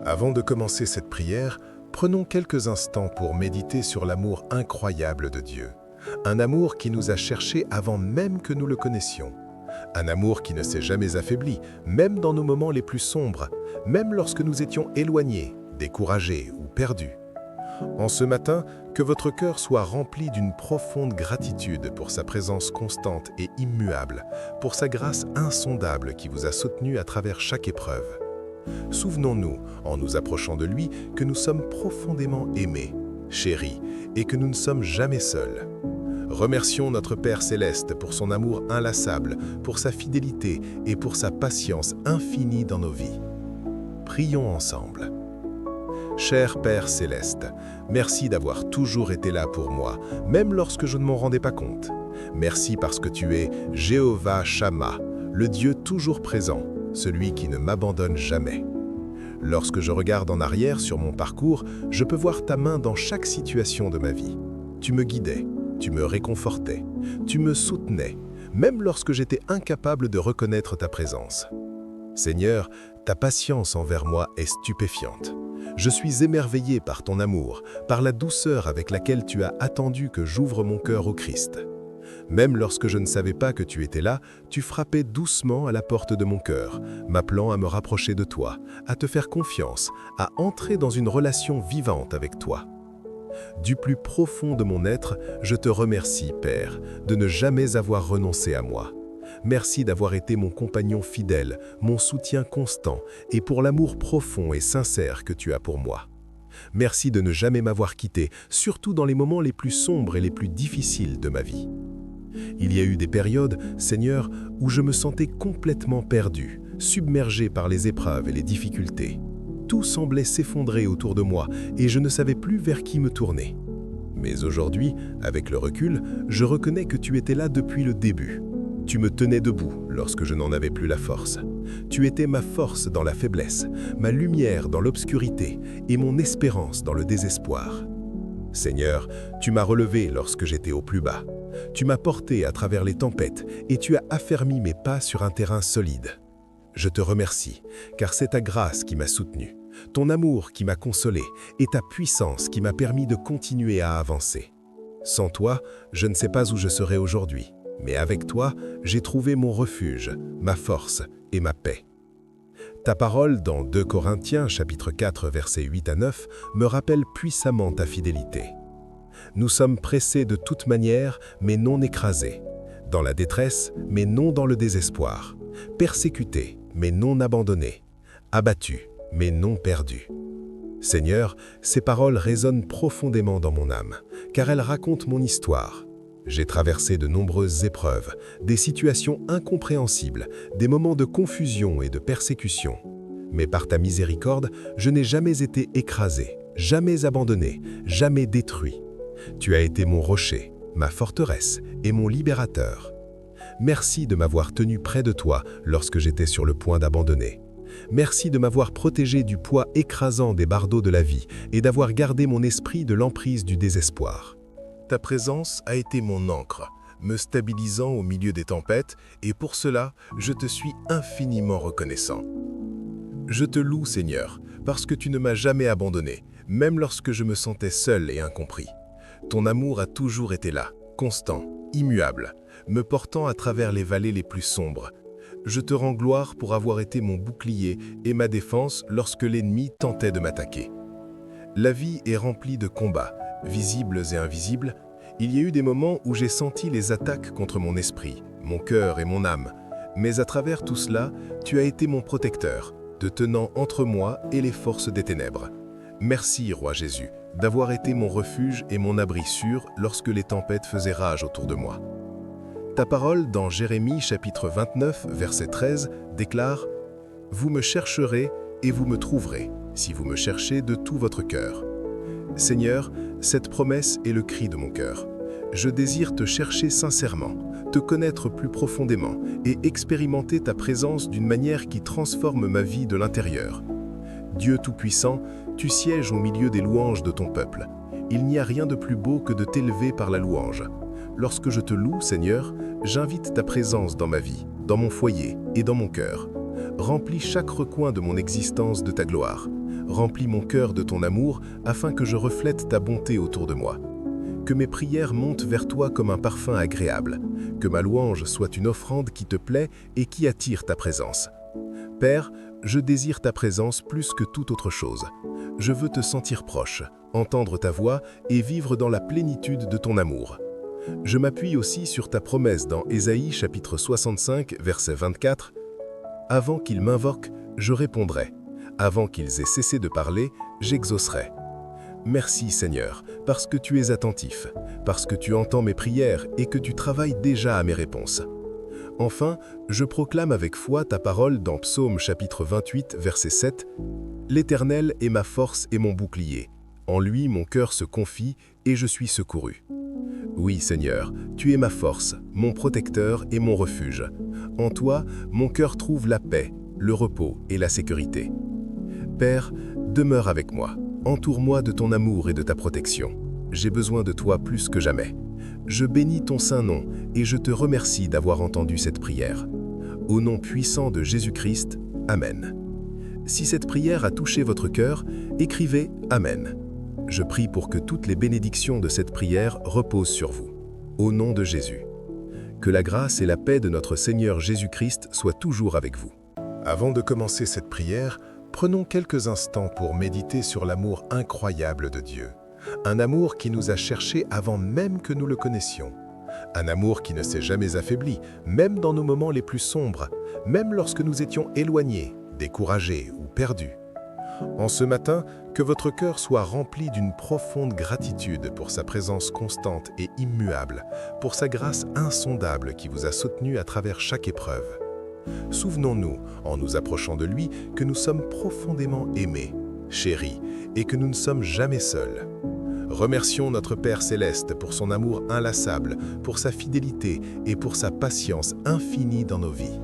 Avant de commencer cette prière, prenons quelques instants pour méditer sur l'amour incroyable de Dieu. Un amour qui nous a cherchés avant même que nous le connaissions. Un amour qui ne s'est jamais affaibli, même dans nos moments les plus sombres, même lorsque nous étions éloignés, découragés ou perdus. En ce matin, que votre cœur soit rempli d'une profonde gratitude pour sa présence constante et immuable, pour sa grâce insondable qui vous a soutenu à travers chaque épreuve. Souvenons-nous, en nous approchant de lui, que nous sommes profondément aimés, chéris, et que nous ne sommes jamais seuls. Remercions notre Père Céleste pour son amour inlassable, pour sa fidélité et pour sa patience infinie dans nos vies. Prions ensemble. Cher Père Céleste, merci d'avoir toujours été là pour moi, même lorsque je ne m'en rendais pas compte. Merci parce que tu es Jéhovah Shammah, le Dieu toujours présent, celui qui ne m'abandonne jamais. Lorsque je regarde en arrière sur mon parcours, je peux voir ta main dans chaque situation de ma vie. Tu me guidais, tu me réconfortais, tu me soutenais, même lorsque j'étais incapable de reconnaître ta présence. Seigneur, ta patience envers moi est stupéfiante. Je suis émerveillé par ton amour, par la douceur avec laquelle tu as attendu que j'ouvre mon cœur au Christ. Même lorsque je ne savais pas que tu étais là, tu frappais doucement à la porte de mon cœur, m'appelant à me rapprocher de toi, à te faire confiance, à entrer dans une relation vivante avec toi. Du plus profond de mon être, je te remercie, Père, de ne jamais avoir renoncé à moi. Merci d'avoir été mon compagnon fidèle, mon soutien constant, et pour l'amour profond et sincère que tu as pour moi. Merci de ne jamais m'avoir quitté, surtout dans les moments les plus sombres et les plus difficiles de ma vie. Il y a eu des périodes, Seigneur, où je me sentais complètement perdu, submergé par les épreuves et les difficultés. Tout semblait s'effondrer autour de moi et je ne savais plus vers qui me tourner. Mais aujourd'hui, avec le recul, je reconnais que tu étais là depuis le début. Tu me tenais debout lorsque je n'en avais plus la force. Tu étais ma force dans la faiblesse, ma lumière dans l'obscurité et mon espérance dans le désespoir. Seigneur, tu m'as relevé lorsque j'étais au plus bas. Tu m'as porté à travers les tempêtes et tu as affermi mes pas sur un terrain solide. Je te remercie, car c'est ta grâce qui m'a soutenu, ton amour qui m'a consolé et ta puissance qui m'a permis de continuer à avancer. Sans toi, je ne sais pas où je serais aujourd'hui, mais avec toi, j'ai trouvé mon refuge, ma force et ma paix. Ta parole dans 2 Corinthiens chapitre 4 versets 8 à 9 me rappelle puissamment ta fidélité. Nous sommes pressés de toute manière, mais non écrasés, dans la détresse, mais non dans le désespoir, persécutés, mais non abandonnés, abattus, mais non perdus. Seigneur, ces paroles résonnent profondément dans mon âme, car elles racontent mon histoire. J'ai traversé de nombreuses épreuves, des situations incompréhensibles, des moments de confusion et de persécution. Mais par ta miséricorde, je n'ai jamais été écrasé, jamais abandonné, jamais détruit. Tu as été mon rocher, ma forteresse et mon libérateur. Merci de m'avoir tenu près de toi lorsque j'étais sur le point d'abandonner. Merci de m'avoir protégé du poids écrasant des bardeaux de la vie et d'avoir gardé mon esprit de l'emprise du désespoir. Ta présence a été mon ancre, me stabilisant au milieu des tempêtes, et pour cela, je te suis infiniment reconnaissant. Je te loue, Seigneur, parce que tu ne m'as jamais abandonné, même lorsque je me sentais seul et incompris. Ton amour a toujours été là, constant, immuable, me portant à travers les vallées les plus sombres. Je te rends gloire pour avoir été mon bouclier et ma défense lorsque l'ennemi tentait de m'attaquer. La vie est remplie de combats, visibles et invisibles. Il y a eu des moments où j'ai senti les attaques contre mon esprit, mon cœur et mon âme. Mais à travers tout cela, tu as été mon protecteur, te tenant entre moi et les forces des ténèbres. Merci, Roi Jésus, d'avoir été mon refuge et mon abri sûr lorsque les tempêtes faisaient rage autour de moi. Ta parole dans Jérémie chapitre 29, verset 13 déclare « Vous me chercherez et vous me trouverez, si vous me cherchez de tout votre cœur. » Seigneur, cette promesse est le cri de mon cœur. Je désire te chercher sincèrement, te connaître plus profondément et expérimenter ta présence d'une manière qui transforme ma vie de l'intérieur. Dieu Tout-Puissant, tu sièges au milieu des louanges de ton peuple. Il n'y a rien de plus beau que de t'élever par la louange. Lorsque je te loue, Seigneur, j'invite ta présence dans ma vie, dans mon foyer et dans mon cœur. Remplis chaque recoin de mon existence de ta gloire. remplis mon cœur de ton amour afin que je reflète ta bonté autour de moi. Que mes prières montent vers toi comme un parfum agréable, que ma louange soit une offrande qui te plaît et qui attire ta présence. Père, je désire ta présence plus que toute autre chose. Je veux te sentir proche, entendre ta voix et vivre dans la plénitude de ton amour. Je m'appuie aussi sur ta promesse dans Ésaïe chapitre 65, verset 24. « Avant qu'ils m'invoquent, je répondrai. Avant qu'ils aient cessé de parler, j'exaucerai. » Merci Seigneur, parce que tu es attentif, parce que tu entends mes prières et que tu travailles déjà à mes réponses. Enfin, je proclame avec foi ta parole dans Psaume chapitre 28, verset 7. « L'Éternel est ma force et mon bouclier. En lui, mon cœur se confie et je suis secouru. » Oui, Seigneur, tu es ma force, mon protecteur et mon refuge. En toi, mon cœur trouve la paix, le repos et la sécurité. Père, demeure avec moi. Entoure-moi de ton amour et de ta protection. J'ai besoin de toi plus que jamais. Je bénis ton saint nom et je te remercie d'avoir entendu cette prière. Au nom puissant de Jésus-Christ, Amen. Si cette prière a touché votre cœur, écrivez Amen. Je prie pour que toutes les bénédictions de cette prière reposent sur vous. Au nom de Jésus. Que la grâce et la paix de notre Seigneur Jésus-Christ soient toujours avec vous. Avant de commencer cette prière, prenons quelques instants pour méditer sur l'amour incroyable de Dieu. Un amour qui nous a cherchés avant même que nous le connaissions. Un amour qui ne s'est jamais affaibli, même dans nos moments les plus sombres, même lorsque nous étions éloignés, découragés ou perdus. En ce matin, que votre cœur soit rempli d'une profonde gratitude pour sa présence constante et immuable, pour sa grâce insondable qui vous a soutenu à travers chaque épreuve. Souvenons-nous, en nous approchant de lui, que nous sommes profondément aimés, chéris, et que nous ne sommes jamais seuls. Remercions notre Père Céleste pour son amour inlassable, pour sa fidélité et pour sa patience infinie dans nos vies.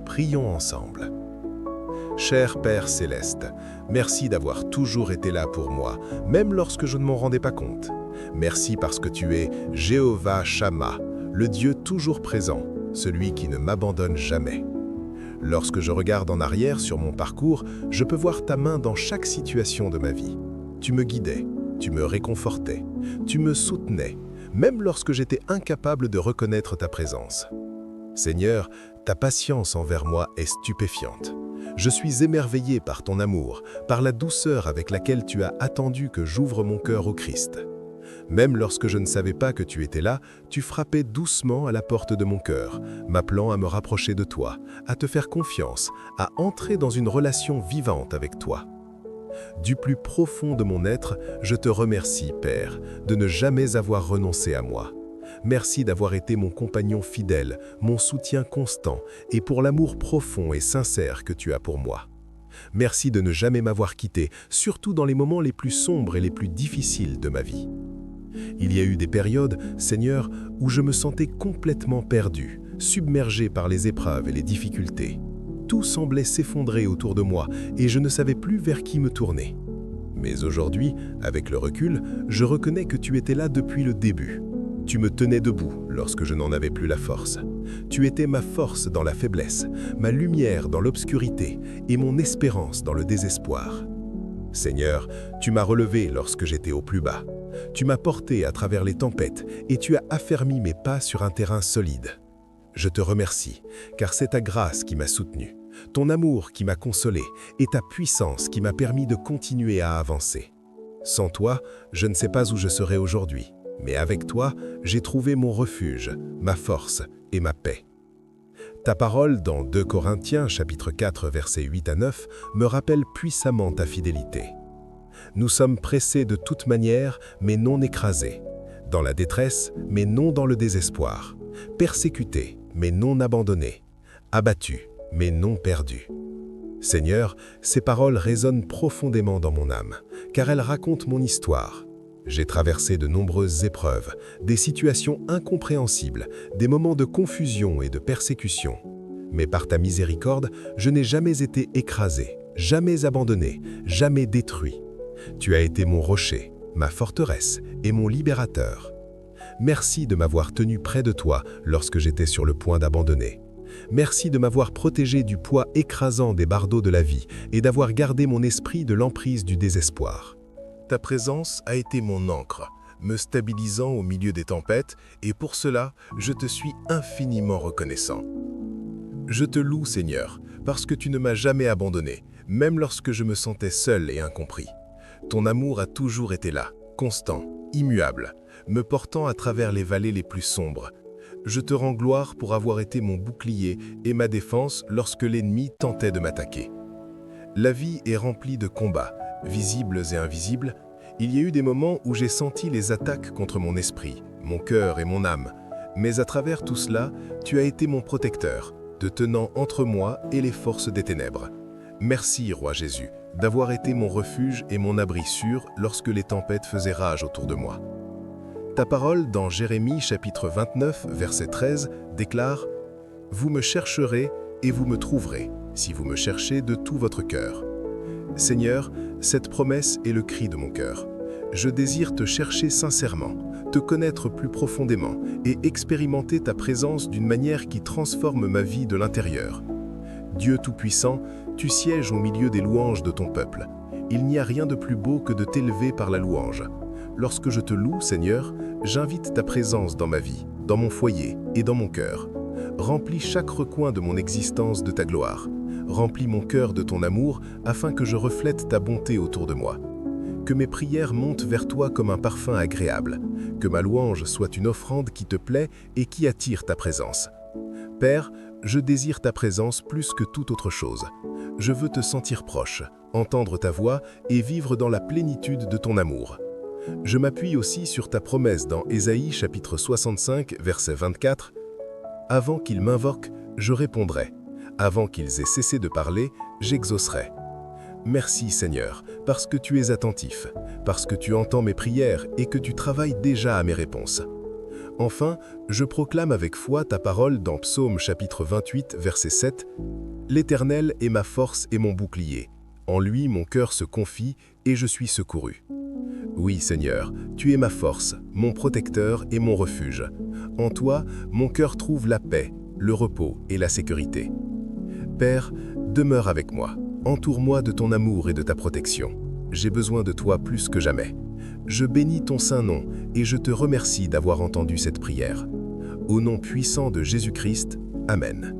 Prions ensemble. Cher Père Céleste, merci d'avoir toujours été là pour moi, même lorsque je ne m'en rendais pas compte. Merci parce que tu es Jéhovah Shammah, le Dieu toujours présent, celui qui ne m'abandonne jamais. Lorsque je regarde en arrière sur mon parcours, je peux voir ta main dans chaque situation de ma vie. Tu me guidais, tu me réconfortais, tu me soutenais, même lorsque j'étais incapable de reconnaître ta présence. Seigneur, ta patience envers moi est stupéfiante. Je suis émerveillé par ton amour, par la douceur avec laquelle tu as attendu que j'ouvre mon cœur au Christ. Même lorsque je ne savais pas que tu étais là, tu frappais doucement à la porte de mon cœur, m'appelant à me rapprocher de toi, à te faire confiance, à entrer dans une relation vivante avec toi. Du plus profond de mon être, je te remercie, Père, de ne jamais avoir renoncé à moi. Merci d'avoir été mon compagnon fidèle, mon soutien constant et pour l'amour profond et sincère que tu as pour moi. Merci de ne jamais m'avoir quitté, surtout dans les moments les plus sombres et les plus difficiles de ma vie. Il y a eu des périodes, Seigneur, où je me sentais complètement perdu, submergé par les épreuves et les difficultés. Tout semblait s'effondrer autour de moi et je ne savais plus vers qui me tourner. Mais aujourd'hui, avec le recul, je reconnais que tu étais là depuis le début. Tu me tenais debout lorsque je n'en avais plus la force. Tu étais ma force dans la faiblesse, ma lumière dans l'obscurité et mon espérance dans le désespoir. Seigneur, tu m'as relevé lorsque j'étais au plus bas. Tu m'as porté à travers les tempêtes et tu as affermi mes pas sur un terrain solide. Je te remercie, car c'est ta grâce qui m'a soutenu, ton amour qui m'a consolé et ta puissance qui m'a permis de continuer à avancer. Sans toi, je ne sais pas où je serais aujourd'hui. Mais avec toi, j'ai trouvé mon refuge, ma force et ma paix. Ta parole dans 2 Corinthiens chapitre 4 versets 8 à 9 me rappelle puissamment ta fidélité. Nous sommes pressés de toute manière, mais non écrasés. Dans la détresse, mais non dans le désespoir. Persécutés, mais non abandonnés. Abattus, mais non perdus. Seigneur, ces paroles résonnent profondément dans mon âme, car elles racontent mon histoire. J'ai traversé de nombreuses épreuves, des situations incompréhensibles, des moments de confusion et de persécution. Mais par ta miséricorde, je n'ai jamais été écrasé, jamais abandonné, jamais détruit. Tu as été mon rocher, ma forteresse et mon libérateur. Merci de m'avoir tenu près de toi lorsque j'étais sur le point d'abandonner. Merci de m'avoir protégé du poids écrasant des bardeaux de la vie et d'avoir gardé mon esprit de l'emprise du désespoir. Ta présence a été mon ancre, me stabilisant au milieu des tempêtes, et pour cela, je te suis infiniment reconnaissant. Je te loue, Seigneur, parce que tu ne m'as jamais abandonné, même lorsque je me sentais seul et incompris. Ton amour a toujours été là, constant, immuable, me portant à travers les vallées les plus sombres. Je te rends gloire pour avoir été mon bouclier et ma défense lorsque l'ennemi tentait de m'attaquer. La vie est remplie de combats, visibles et invisibles. Il y a eu des moments où j'ai senti les attaques contre mon esprit, mon cœur et mon âme. Mais à travers tout cela, tu as été mon protecteur, te tenant entre moi et les forces des ténèbres. Merci, Roi Jésus, d'avoir été mon refuge et mon abri sûr lorsque les tempêtes faisaient rage autour de moi. Ta parole dans Jérémie chapitre 29, verset 13, déclare « Vous me chercherez et vous me trouverez, si vous me cherchez de tout votre cœur. » Seigneur, cette promesse est le cri de mon cœur. Je désire te chercher sincèrement, te connaître plus profondément et expérimenter ta présence d'une manière qui transforme ma vie de l'intérieur. Dieu Tout-Puissant, tu sièges au milieu des louanges de ton peuple. Il n'y a rien de plus beau que de t'élever par la louange. Lorsque je te loue, Seigneur, j'invite ta présence dans ma vie, dans mon foyer et dans mon cœur. Remplis chaque recoin de mon existence de ta gloire. Remplis mon cœur de ton amour afin que je reflète ta bonté autour de moi. Que mes prières montent vers toi comme un parfum agréable. Que ma louange soit une offrande qui te plaît et qui attire ta présence. Père, je désire ta présence plus que toute autre chose. Je veux te sentir proche, entendre ta voix et vivre dans la plénitude de ton amour. Je m'appuie aussi sur ta promesse dans Ésaïe chapitre 65, verset 24. « Avant qu'ils m'invoquent, je répondrai. Avant qu'ils aient cessé de parler, j'exaucerai. » Merci Seigneur, parce que tu es attentif, parce que tu entends mes prières et que tu travailles déjà à mes réponses. Enfin, je proclame avec foi ta parole dans Psaume chapitre 28, verset 7. « L'Éternel est ma force et mon bouclier. En lui mon cœur se confie et je suis secouru. » Oui Seigneur, tu es ma force, mon protecteur et mon refuge. En toi, mon cœur trouve la paix, le repos et la sécurité. Père, demeure avec moi. Entoure-moi de ton amour et de ta protection. J'ai besoin de toi plus que jamais. Je bénis ton saint nom et je te remercie d'avoir entendu cette prière. Au nom puissant de Jésus-Christ, Amen.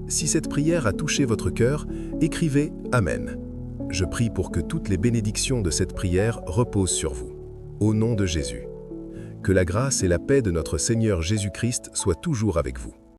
Si cette prière a touché votre cœur, écrivez Amen. Je prie pour que toutes les bénédictions de cette prière reposent sur vous. Au nom de Jésus. Que la grâce et la paix de notre Seigneur Jésus-Christ soient toujours avec vous.